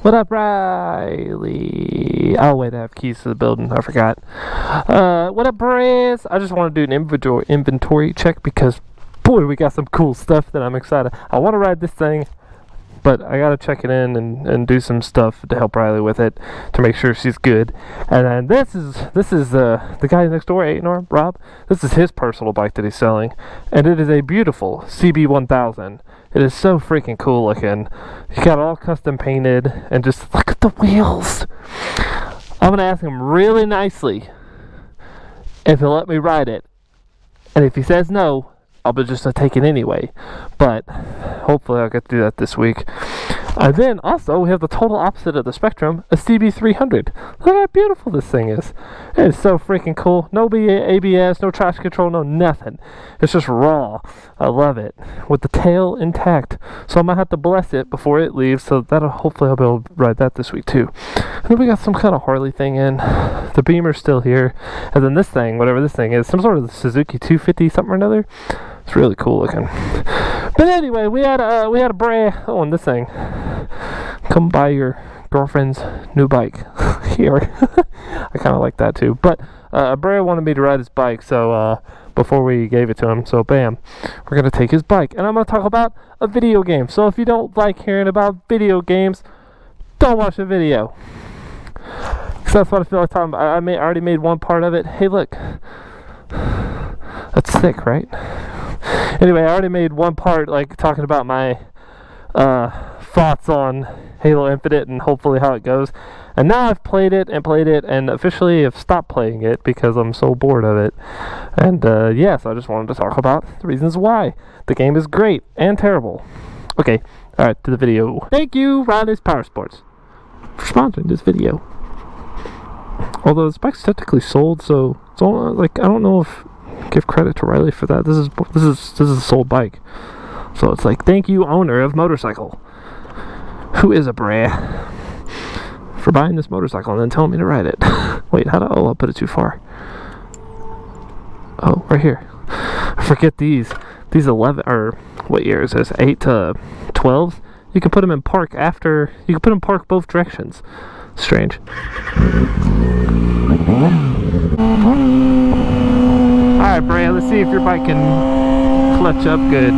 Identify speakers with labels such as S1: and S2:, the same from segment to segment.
S1: What up, Riley? Oh, wait, I have keys to the building. I forgot. What up, brahs? I just want to do an inventory check because, boy, we got some cool stuff that I'm excited. I want to ride this thing, but I got to check it in and do some stuff to help Riley with it to make sure she's good. And then this is the guy next door, Rob. This is his personal bike that he's selling, and it is a beautiful CB1000. It is so freaking cool looking. He got it all custom painted, and just look at the wheels. I'm gonna ask him really nicely if he'll let me ride it, and if he says no, I'll be just take it anyway. But hopefully I'll get to do that this week. And then also we have the total opposite of the spectrum, a CB300. Look how beautiful this thing is. It is so freaking cool. No ABS, no traction control, no nothing. It's just raw. I love it. With the tail intact. So I might have to bless it before it leaves. So that'll hopefully I'll be able to ride that this week too. And then we got some kind of Harley thing in. The Beamer's still here. And then this thing, whatever this thing is, some sort of Suzuki 250 something or another. It's really cool looking. But anyway, we had a brah on this thing. Come buy your girlfriend's new bike here. I kind of like that too. But Brah wanted me to ride his bike, so before we gave it to him, so bam, we're gonna take his bike, and I'm gonna talk about a video game. So if you don't like hearing about video games, don't watch the video. Cause that's what I feel like talking about. I already made one part of it. Hey, look, that's thick, right? Anyway, I already made one part, like talking about my thoughts on Halo Infinite and hopefully how it goes. And now I've played it and officially have stopped playing it because I'm so bored of it. And yes, I just wanted to talk about the reasons why. The game is great and terrible. Okay, alright, to the video. Thank you, Riley's Power Sports, for sponsoring this video. Although this bike's technically sold, so it's all, like, I don't know if give credit to Riley for that. This is a sold bike. So it's like, thank you, owner of motorcycle, who is a brah, for buying this motorcycle and then telling me to ride it. Wait, I'll put it too far. Oh, right here. I forget these 11, or what year is this? 8 to 12s. You can put them in park after. You can put them in park both directions. Strange. Alright, Brah, let's see if your bike can clutch up good.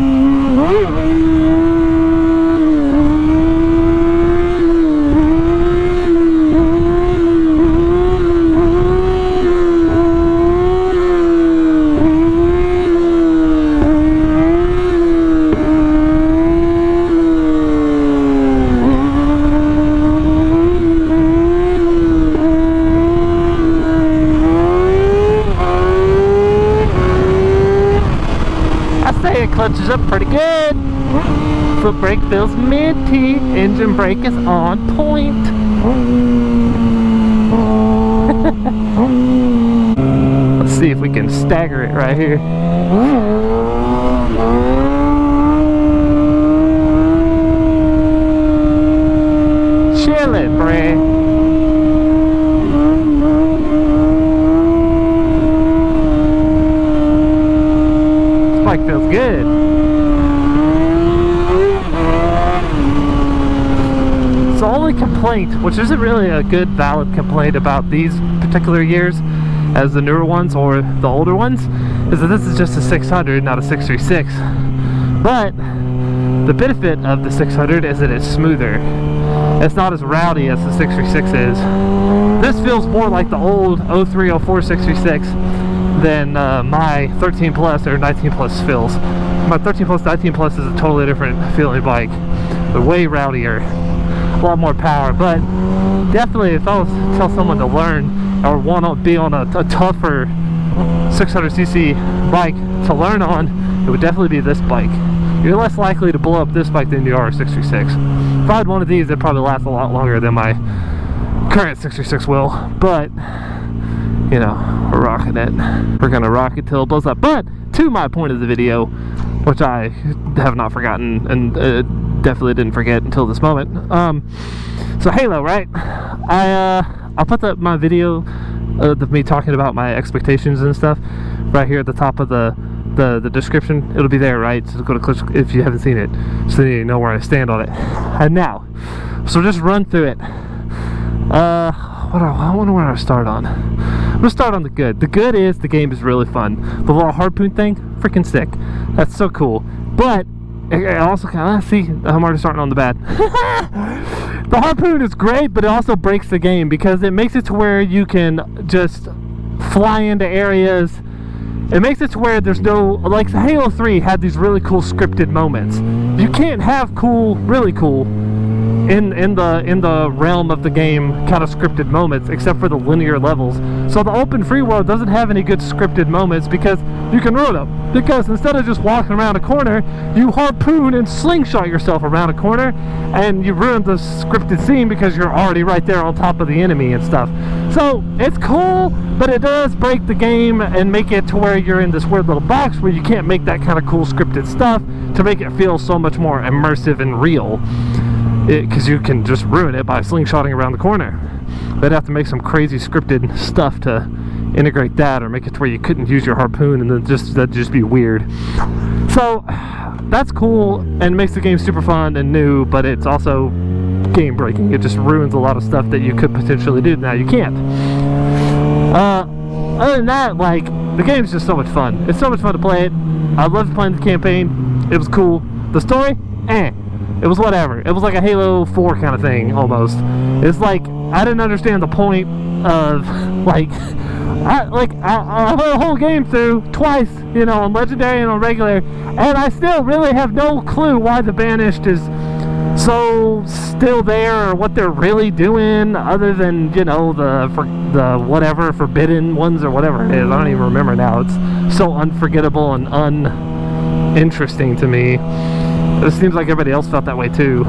S1: Clutches up pretty good. Foot brake feels minty. Engine brake is on point. Let's see if we can stagger it right here. Chill it, Brah. This bike feels good. The only complaint, which isn't really a good valid complaint about these particular years as the newer ones or the older ones, is that this is just a 600, not a 636. But the benefit of the 600 is that it's smoother. It's not as rowdy as the 636 is. This feels more like the old 03, 04 636 than my 13 Plus or 19 Plus feels. My 13 Plus, 19 Plus is a totally different feeling bike. They're way rowdier. A lot more power, but definitely if I was to tell someone to learn or want to be on a tougher 600cc bike to learn on, it would definitely be this bike. You're less likely to blow up this bike than you are a 636. If I had one of these, it'd probably last a lot longer than my current 636 will, but you know, we're rocking it. We're gonna rock it till it blows up. But to my point of the video, which I have not forgotten and definitely didn't forget until this moment. So Halo, right? I'll put my video of me talking about my expectations and stuff right here at the top of the the description. It'll be there, right? So go to click if you haven't seen it, so you know where I stand on it. And now, so just run through it. I wonder where I start on. I'm gonna start on the good. The good is the game is really fun. The little harpoon thing, freaking sick. That's so cool. But I also kind of see. I'm already starting on the bad. The harpoon is great, but it also breaks the game because it makes it to where you can just fly into areas. It makes it to where there's no, like Halo 3 had these really cool scripted moments. You can't have cool, really cool in the realm of the game kind of scripted moments, except for the linear levels. So the open free world doesn't have any good scripted moments because you can ruin them. Because instead of just walking around a corner, you harpoon and slingshot yourself around a corner, and you ruin the scripted scene because you're already right there on top of the enemy and stuff. So it's cool, but it does break the game and make it to where you're in this weird little box where you can't make that kind of cool scripted stuff to make it feel so much more immersive and real. Because you can just ruin it by slingshotting around the corner. They'd have to make some crazy scripted stuff to integrate that, or make it to where you couldn't use your harpoon, and then that'd just be weird. So that's cool and makes the game super fun and new, but it's also game breaking. It just ruins a lot of stuff that you could potentially do. Now you can't. Other than that, like, the game's just so much fun. It's so much fun to play it. I loved playing the campaign. It was cool. The story, it was whatever. It was like a Halo 4 kind of thing, almost. It's like, I didn't understand the point of, like, I played the whole game through twice, you know, on Legendary and on Regular, and I still really have no clue why the Banished is so still there, or what they're really doing, other than, you know, the whatever Forbidden ones or whatever it is. I don't even remember now. It's so unforgettable and uninteresting to me. It seems like everybody else felt that way too.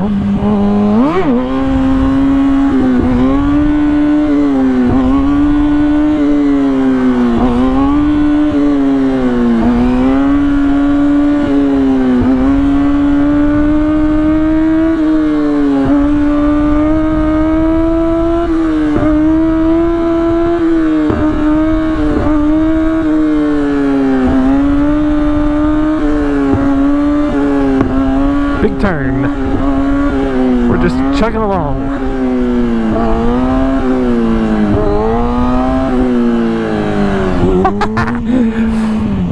S1: Big turn. We're just chugging along.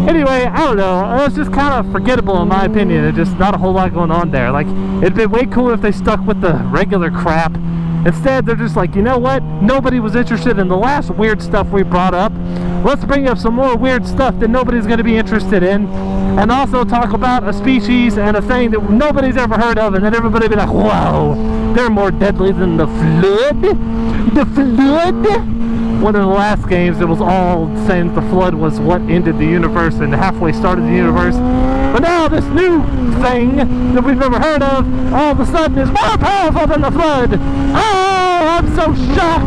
S1: Anyway, I don't know. It's just kind of forgettable in my opinion. It's just not a whole lot going on there. Like, it'd been way cooler if they stuck with the regular crap. Instead, they're just like, you know what? Nobody was interested in the last weird stuff we brought up. Let's bring up some more weird stuff that nobody's going to be interested in. And also talk about a species and a thing that nobody's ever heard of, and then everybody be like, wow, they're more deadly than the Flood? The Flood? One of the last games, it was all saying the Flood was what ended the universe and halfway started the universe. But now this new thing that we've never heard of, all of a sudden is more powerful than the Flood. Oh, I'm so shocked.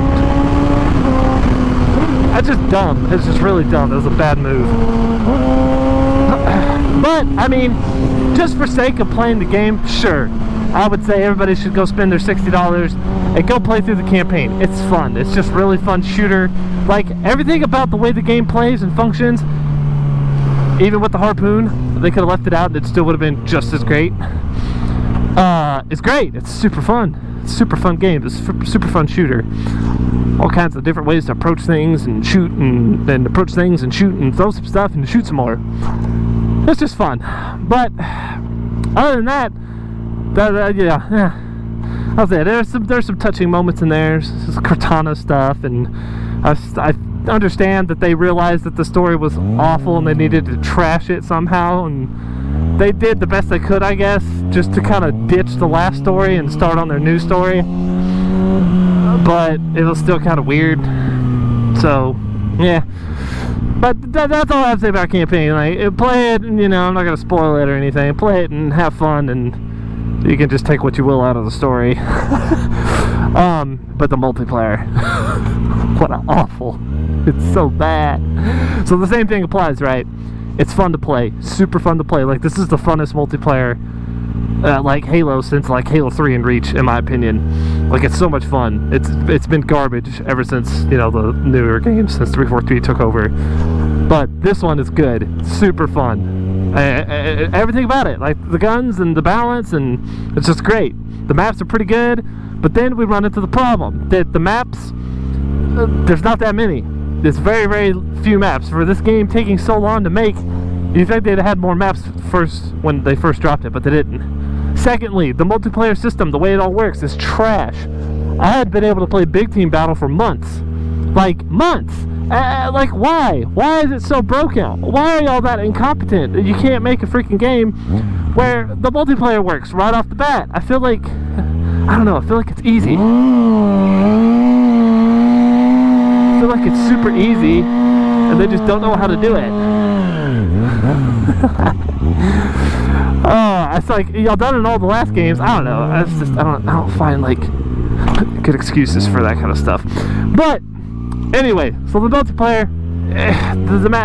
S1: That's just dumb. It's just really dumb. That was a bad move. But, I mean, just for sake of playing the game, sure. I would say everybody should go spend their $60 and go play through the campaign. It's fun. It's just really fun shooter. Like, everything about the way the game plays and functions, even with the harpoon, they could have left it out and it still would have been just as great. It's great. It's super fun. It's a super fun game. It's a super fun shooter. All kinds of different ways to approach things and shoot and approach things and shoot and throw some stuff and shoot some more. It's just fun. But other than that, I'll say there's some touching moments in there. There's Cortana stuff, and I understand that they realized that the story was awful and they needed to trash it somehow, and they did the best they could, I guess, just to kind of ditch the last story and start on their new story. But it was still kind of weird. So, yeah. But that's all I have to say about campaign. Like, play it, and, you know, I'm not gonna spoil it or anything. Play it and have fun, and you can just take what you will out of the story. But the multiplayer, what an awful! It's so bad. So the same thing applies, right? It's fun to play, super fun to play. Like, this is the funnest multiplayer, like Halo, since like Halo 3 and Reach, in my opinion. Like, it's so much fun. It's been garbage ever since, you know, the newer games, since 343 took over. but this one is good. Super fun. Everything about it, like the guns and the balance, and it's just great. The maps are pretty good, but then we run into the problem that the maps, there's not that many. There's very, very few maps. For this game taking so long to make, you think they'd had more maps first when they first dropped it, but they didn't. Secondly, the multiplayer system, the way it all works, is trash. I had been able to play Big Team Battle for months. Like, months! Like, why? Why is it so broken? Why are y'all that incompetent that you can't make a freaking game where the multiplayer works right off the bat? I feel like, I don't know, I feel like it's easy. I feel like it's super easy, and they just don't know how to do it. Oh, it's like y'all done it in all the last games. I don't know. It's just I don't find like good excuses for that kind of stuff. But anyway, so the multiplayer,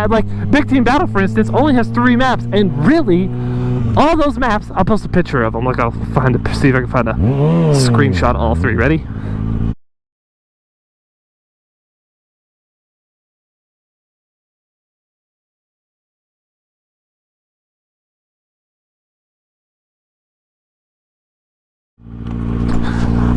S1: like Big Team Battle, for instance, only has 3 maps, and really, all those maps. I'll post a picture of them. Like I'll see if I can find a screenshot of all 3. Ready?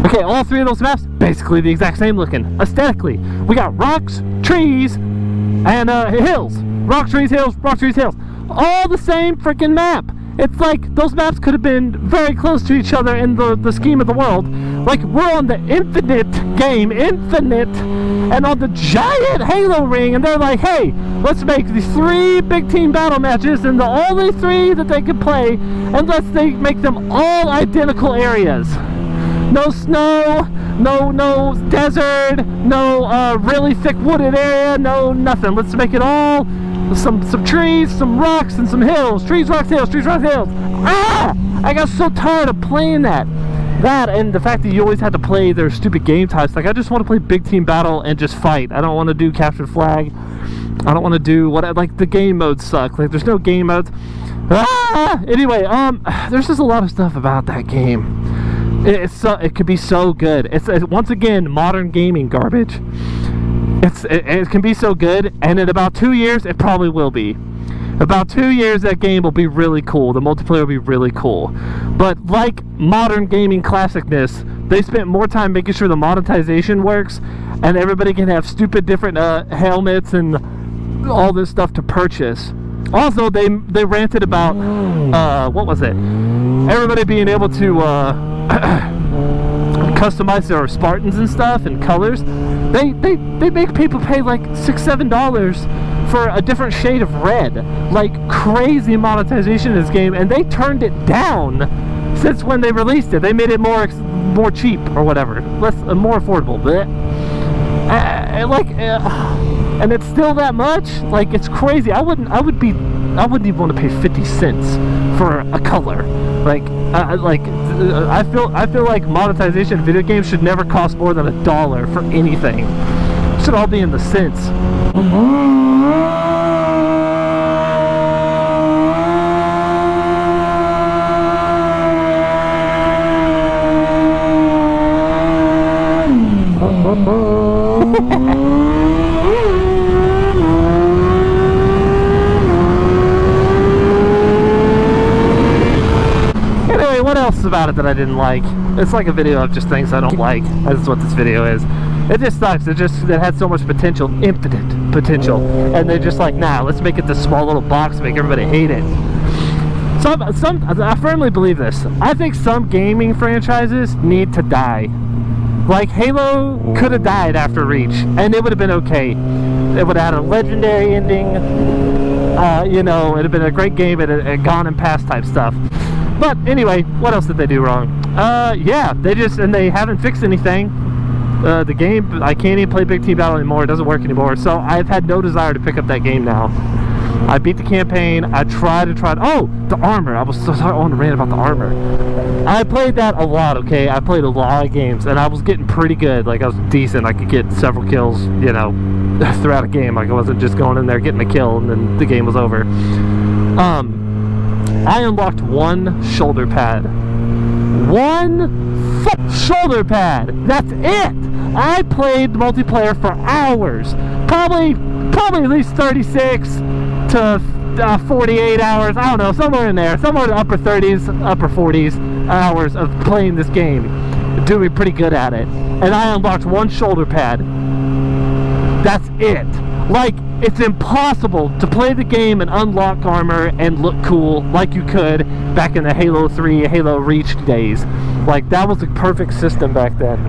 S1: Okay, all 3 of those maps, basically the exact same looking, aesthetically. We got rocks, trees, and hills. Rock, trees, hills, rock, trees, hills. All the same freaking map. It's like those maps could have been very close to each other in the scheme of the world. Like, we're on the Infinite game, and on the giant Halo ring, and they're like, hey, let's make these 3 Big Team Battle matches, and the only 3 that they can play, and let's make them all identical areas. No snow, no desert, no really thick wooded area, no nothing. Let's make it all some trees, some rocks, and some hills. Trees, rocks, hills, trees, rocks, hills. Ah! I got so tired of playing that. That and the fact that you always had to play their stupid game types. Like, I just want to play Big Team Battle and just fight. I don't want to do capture flag. I don't want to do what, like, the game modes suck. Like, there's no game modes. Ah! Anyway, there's just a lot of stuff about that game. It could be so good. It's once again modern gaming garbage. It can be so good, and in about 2 years it probably will be. About 2 years that game will be really cool. The multiplayer will be really cool. But like modern gaming classicness, they spent more time making sure the monetization works, and everybody can have stupid different helmets and all this stuff to purchase. Also, they ranted about what was it? Everybody being able to customize their Spartans and stuff and colors. They make people pay like $6-7 for a different shade of red. Like, crazy monetization in this game, and they turned it down since when they released it. They made it more cheap or whatever, more affordable. But and it's still that much. Like, it's crazy. I wouldn't even want to pay 50 cents for a color. I feel like monetization in video games should never cost more than $1 for anything. It should all be in the cents. Anyway, what else about it that I didn't like? It's like a video of just things I don't like. That's what this video is. It just sucks. It had so much potential, infinite potential, and they're just like, nah, let's make it this small little box to make everybody hate it. I firmly believe this. I think some gaming franchises need to die. Like, Halo could have died after Reach, and it would have been okay. It would have had a legendary ending. You know, it'd have been a great game. It had gone and past type stuff. But anyway, what else did they do wrong? Yeah, they haven't fixed anything. The game, I can't even play Big Team Battle anymore. It doesn't work anymore. So I've had no desire to pick up that game now. I beat the campaign. I tried. Oh, the armor. I was so sorry. I want to rant about the armor. I played that a lot, okay? I played a lot of games, and I was getting pretty good. Like, I was decent. I could get several kills, you know, throughout a game. Like, I wasn't just going in there getting a kill, and then the game was over. I unlocked one shoulder pad. One shoulder pad. That's it. I played multiplayer for hours. Probably probably at least 36 to 48 hours, I don't know, somewhere in there, somewhere in the upper 30s, upper 40s hours of playing this game, doing pretty good at it. And I unlocked one shoulder pad. That's it. Like, it's impossible to play the game and unlock armor and look cool like you could back in the Halo 3, Halo Reach days. Like, that was the perfect system back then.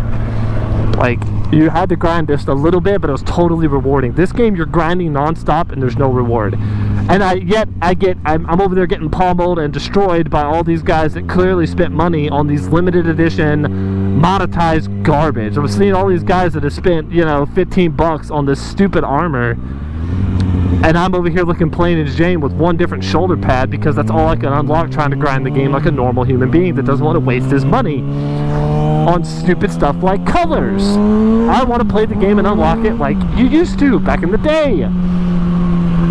S1: Like, you had to grind just a little bit, but it was totally rewarding. This game, you're grinding non-stop and there's no reward. And I'm over there getting pummeled and destroyed by all these guys that clearly spent money on these limited edition monetized garbage. I'm seeing all these guys that have spent, you know, $15 on this stupid armor, and I'm over here looking plain and Jane with one different shoulder pad because that's all I can unlock, trying to grind the game like a normal human being that doesn't want to waste his money on stupid stuff like colors. I want to play the game and unlock it like you used to back in the day.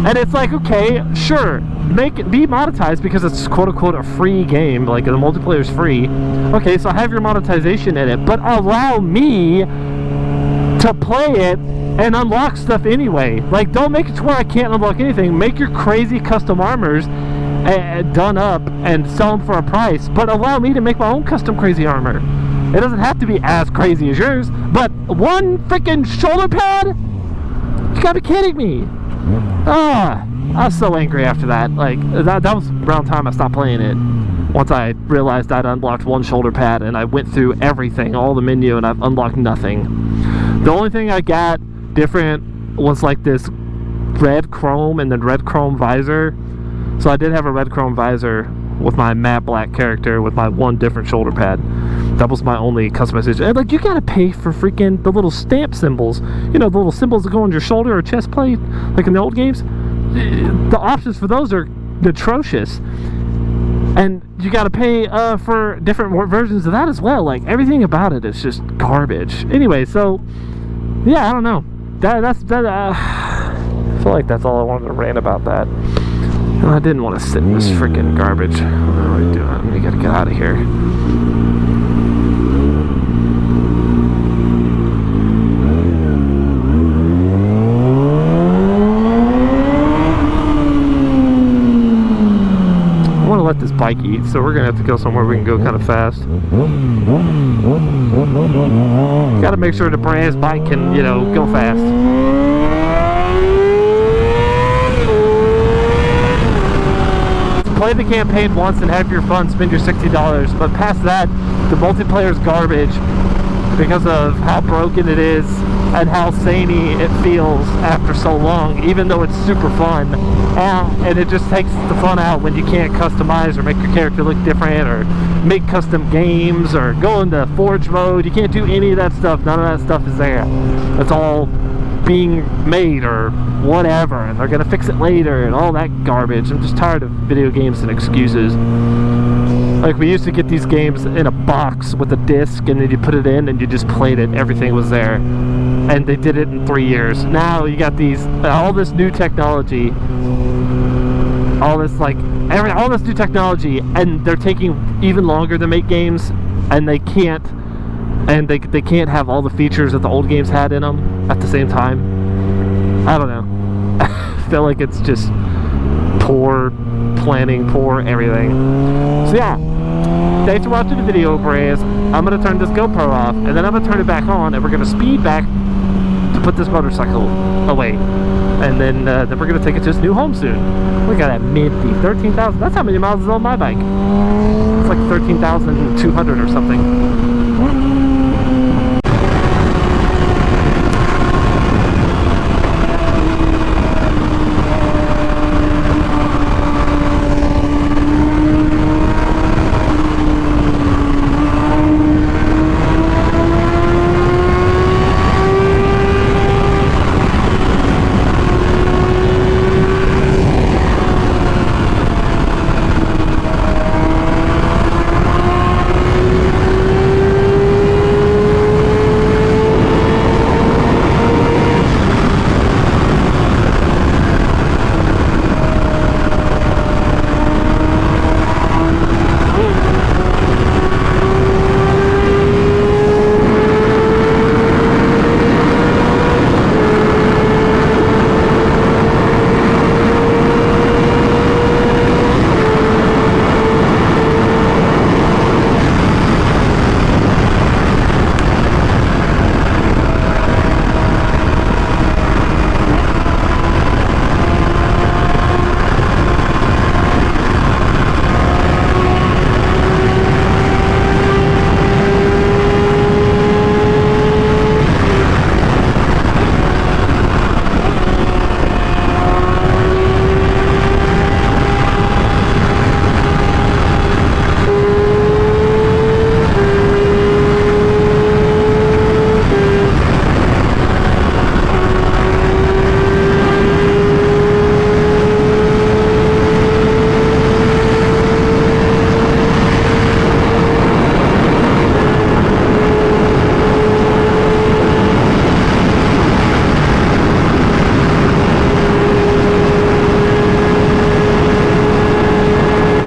S1: And it's like, okay, sure, make it be monetized because it's quote-unquote a free game, like the multiplayer's free. Okay, so have your monetization in it, but allow me to play it and unlock stuff anyway. Like, don't make it to where I can't unlock anything. Make your crazy custom armors done up and sell them for a price, but allow me to make my own custom crazy armor. It doesn't have to be as crazy as yours, but one freaking shoulder pad? You gotta be kidding me. I was so angry after that. Like, that was around time I stopped playing it. Once I realized I'd unlocked one shoulder pad and I went through everything, all the menu, and I've unlocked nothing. The only thing I got different was like this red chrome and then red chrome visor. So I did have a red chrome visor with my matte black character with my one different shoulder pad. That was my only customization. And like, you gotta pay for freaking the little stamp symbols. You know, the little symbols that go on your shoulder or chest plate, like in the old games. The options for those are atrocious. And you gotta pay for different versions of that as well. Like, everything about it is just garbage. Anyway, so yeah, I don't know. I feel like that's all I wanted to rant about that. And I didn't want to sit in this freaking garbage. What are we doing? We gotta get out of here. I want to let this bike eat, so we're gonna have to go somewhere we can go kind of fast. Gotta make sure the brahs bike can, you know, go fast. Play the campaign once and have your fun, spend your $60, but past that, the multiplayer's garbage because of how broken it is and how samey it feels after so long, even though it's super fun. And it just takes the fun out when you can't customize or make your character look different or make custom games or go into forge mode. You can't do any of that stuff. None of that stuff is there. It's all being made or whatever, and they're gonna fix it later and all that garbage. I'm just tired of video games and excuses. Like, we used to get these games in a box with a disc, and then you put it in and you just played it. Everything was there, and they did it in 3 years. Now you got these all this new technology, all this new technology, and they're taking even longer to make games, and they can't have all the features that the old games had in them at the same time. I don't know. I feel like it's just poor planning, poor everything. So yeah, thanks for watching the video, brahs. I'm going to turn this GoPro off, and then I'm going to turn it back on, and we're going to speed back to put this motorcycle away. And then we're going to take it to its new home soon. Look at that minty, 13,000. That's how many miles is on my bike. It's like 13,200 or something.